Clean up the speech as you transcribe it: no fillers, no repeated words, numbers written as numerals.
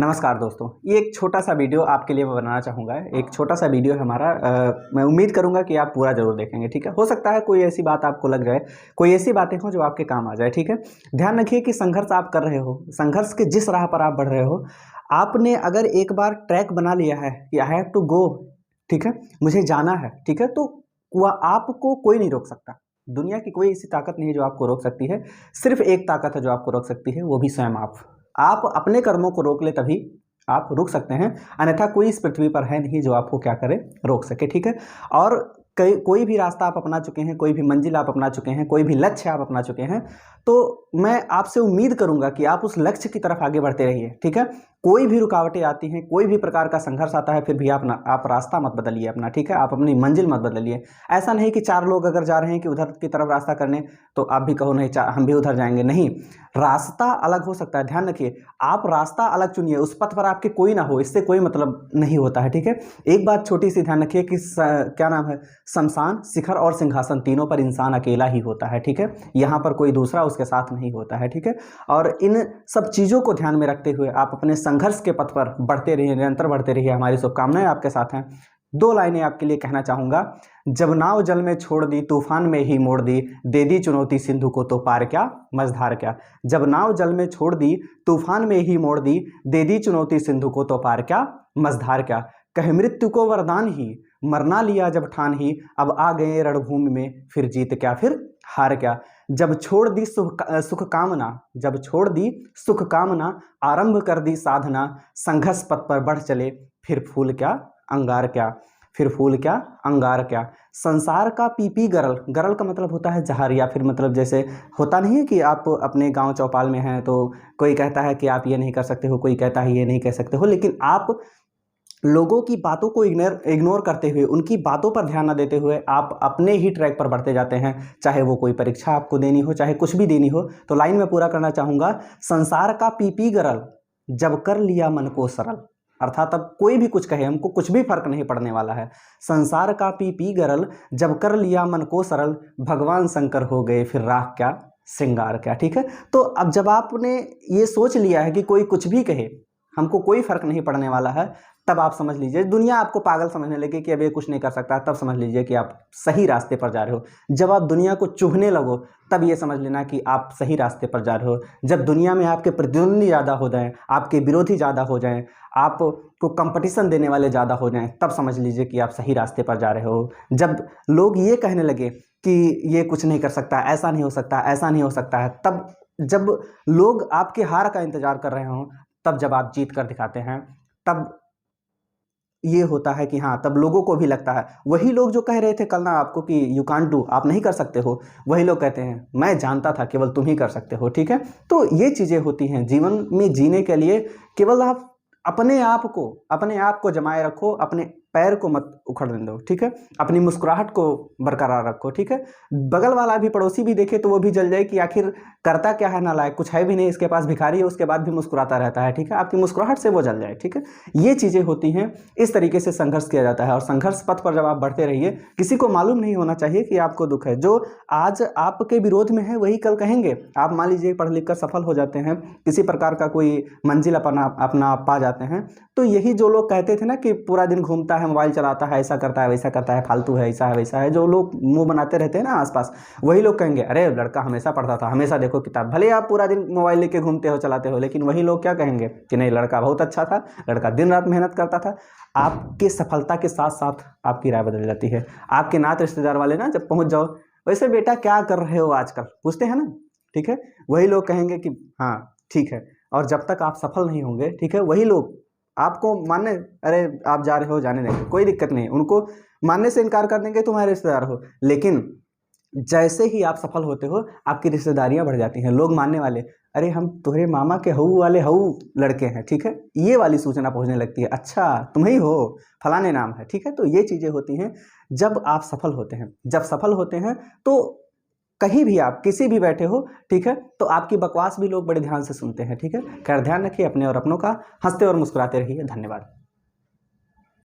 नमस्कार दोस्तों, ये एक छोटा सा वीडियो आपके लिए मैं बनाना चाहूँगा। एक छोटा सा वीडियो है हमारा। मैं उम्मीद करूँगा कि आप पूरा ज़रूर देखेंगे। ठीक है, हो सकता है कोई ऐसी बात आपको लग जाए, कोई ऐसी बातें हो जो आपके काम आ जाए। ठीक है, ध्यान रखिए कि संघर्ष आप कर रहे हो, संघर्ष के जिस राह पर आप बढ़ रहे हो, आपने अगर एक बार ट्रैक बना लिया है कि आई हैव टू गो, ठीक है, मुझे जाना है, ठीक है, तो वह आपको कोई नहीं रोक सकता। दुनिया की कोई ऐसी ताकत नहीं है जो आपको रोक सकती है। सिर्फ एक ताकत है जो आपको रोक सकती है, वो भी स्वयं आप अपने कर्मों को रोक ले तभी आप रुक सकते हैं, अन्यथा कोई इस पृथ्वी पर है नहीं जो आपको क्या करे, रोक सके। ठीक है, और कोई भी रास्ता आप अपना चुके हैं, कोई भी मंजिल आप अपना चुके हैं, कोई भी लक्ष्य आप अपना चुके हैं, तो मैं आपसे उम्मीद करूंगा कि आप उस लक्ष्य की तरफ आगे बढ़ते रहिए। ठीक है, कोई भी रुकावटें आती हैं, कोई भी प्रकार का संघर्ष आता है, फिर भी आप रास्ता मत बदलिए अपना। ठीक है, आप अपनी मंजिल मत बदलिए। ऐसा नहीं कि चार लोग अगर जा रहे हैं कि उधर की तरफ रास्ता करने, तो आप भी कहो नहीं हम भी उधर जाएंगे। नहीं, रास्ता अलग हो सकता है। ध्यान रखिए, आप रास्ता अलग चुनिए, उस पथ पर आपके कोई ना हो, इससे कोई मतलब नहीं होता है। ठीक है, एक बात छोटी सी ध्यान रखिए कि क्या नाम है, शमशान, शिखर और सिंहासन, तीनों पर इंसान अकेला ही होता है। ठीक है, यहाँ पर कोई दूसरा उसके साथ नहीं होता है। ठीक है, और इन सब चीज़ों को ध्यान में रखते हुए आप अपने संघर्ष के पथ पर बढ़ते रहिए, निरंतर बढ़ते रहिए। हमारी शुभकामनाएं आपके साथ हैं। दो लाइनें आपके लिए कहना चाहूँगा। जब नाव जल में छोड़ दी, तूफान में ही मोड़ दी, दे दी चुनौती सिंधु को, तो पार क्या मझधार क्या। जब नाव जल में छोड़ दी, तूफान में ही मोड़ दी, दे दी चुनौती सिंधु को, तो पार क्या मझधार क्या। कहे मृत्यु को वरदान ही, मरना लिया जब ठान ही, अब आ गए रणभूमि में, फिर जीत क्या फिर हार क्या। जब छोड़ दी सुख कामना, जब छोड़ दी सुख कामना, आरंभ कर दी साधना, संघर्ष पथ पर बढ़ चले, फिर फूल क्या अंगार क्या, फिर फूल क्या अंगार क्या। संसार का पीपी गरल, गरल का मतलब होता है जहर, या फिर मतलब जैसे होता नहीं है कि आप अपने गांव चौपाल में हैं तो कोई कहता है कि आप ये नहीं कर सकते हो, कोई कहता है ये नहीं कह सकते हो, लेकिन आप लोगों की बातों को इग्नोर करते हुए, उनकी बातों पर ध्यान न देते हुए आप अपने ही ट्रैक पर बढ़ते जाते हैं। चाहे वो कोई परीक्षा आपको देनी हो, चाहे कुछ भी देनी हो। तो लाइन में पूरा करना चाहूँगा। संसार का पीपी गरल, जब कर लिया मन को सरल, अर्थात अब कोई भी कुछ कहे, हमको कुछ भी फर्क नहीं पड़ने वाला है। संसार का पीपी गरल, जब कर लिया मन को सरल, भगवान शंकर हो गए फिर राख क्या श्रृंगार क्या। ठीक है, तो अब जब आपने ये सोच लिया है कि कोई कुछ भी कहे, हमको कोई फर्क नहीं पड़ने वाला है, तब आप समझ लीजिए, दुनिया आपको पागल समझने लगे कि अब ये कुछ नहीं कर सकता, तब समझ लीजिए कि आप सही रास्ते पर जा रहे हो। जब आप दुनिया को चुभने लगो, तब ये समझ लेना कि आप सही रास्ते पर जा रहे हो। जब दुनिया में आपके प्रतिद्वंदी ज़्यादा हो जाएं, आपके विरोधी ज़्यादा हो जाएं, आपको कंपटीशन देने वाले ज़्यादा हो जाएं, तब समझ लीजिए कि आप सही रास्ते पर जा रहे हो। जब लोग ये कहने लगे कि ये कुछ नहीं कर सकता, ऐसा नहीं हो सकता, ऐसा नहीं हो सकता है, तब जब लोग आपके हार का इंतजार कर रहे हों, तब जब आप जीत कर दिखाते हैं, तब ये होता है कि हाँ, तब लोगों को भी लगता है। वही लोग जो कह रहे थे कल ना आपको कि यू कांट डू, आप नहीं कर सकते हो, वही लोग कहते हैं मैं जानता था केवल तुम ही कर सकते हो। ठीक है, तो ये चीज़ें होती हैं जीवन में जीने के लिए। केवल आप अपने आप को जमाए रखो, अपने पैर को मत उखड़ने दो। ठीक है, अपनी मुस्कुराहट को बरकरार रखो। ठीक है, बगल वाला भी, पड़ोसी भी देखे तो वो भी जल जाए कि आखिर करता क्या है, नालायक, कुछ है भी नहीं, इसके पास भिखारी है, उसके बाद भी मुस्कुराता रहता है। ठीक है, आपकी मुस्कुराहट से वो जल जाए। ठीक है, ये चीज़ें होती हैं। इस तरीके से संघर्ष किया जाता है, और संघर्ष पथ पर जब आप बढ़ते रहिए, किसी को मालूम नहीं होना चाहिए कि आपको दुख है। जो आज आपके विरोध में है वही कल कहेंगे। आप मान लीजिए पढ़ लिख कर सफल हो जाते हैं, किसी प्रकार का कोई मंजिल अपना पा जाते हैं, तो यही जो लोग कहते थे ना कि पूरा दिन घूमता है, मोबाइल चलाता है, ऐसा करता है, वैसा करता है, फालतू है, ऐसा है, वैसा है, जो लोग मुंह बनाते रहते हैं ना आसपास, वही लोग कहेंगे अरे लड़का हमेशा पढ़ता था, हमेशा देखो किताब। भले आप पूरा दिन मोबाइल लेके घूमते हो, चलाते हो, लेकिन वही लोग क्या कहेंगे कि नहीं, लड़का बहुत अच्छा था, लड़का दिन रात मेहनत करता था। आपके सफलता के साथ साथ आपकी राय बदल जाती है। आपके नाते रिश्तेदार वाले ना जब पहुंच जाओ, वैसे बेटा क्या कर रहे हो आजकल, पूछते हैं ना, ठीक है, वही लोग कहेंगे कि हाँ ठीक है। और जब तक आप सफल नहीं होंगे, ठीक है, वही लोग आपको मानने, अरे आप जा रहे हो, जाने देंगे, कोई दिक्कत नहीं, उनको मानने से इनकार कर देंगे, तुम्हारे रिश्तेदार हो। लेकिन जैसे ही आप सफल होते हो, आपकी रिश्तेदारियां बढ़ जाती हैं, लोग मानने वाले, अरे हम तुम्हारे मामा के हऊ वाले हऊ लड़के हैं। ठीक है, ये वाली सूचना पहुंचने लगती है, अच्छा तुम ही हो, फलाने नाम है। ठीक है, तो ये चीज़ें होती हैं जब आप सफल होते हैं। जब सफल होते हैं तो कहीं भी आप किसी भी बैठे हो, ठीक है, तो आपकी बकवास भी लोग बड़े ध्यान से सुनते हैं। ठीक है, खैर ध्यान रखिए अपने और अपनों का, हंसते और मुस्कुराते रहिए। धन्यवाद।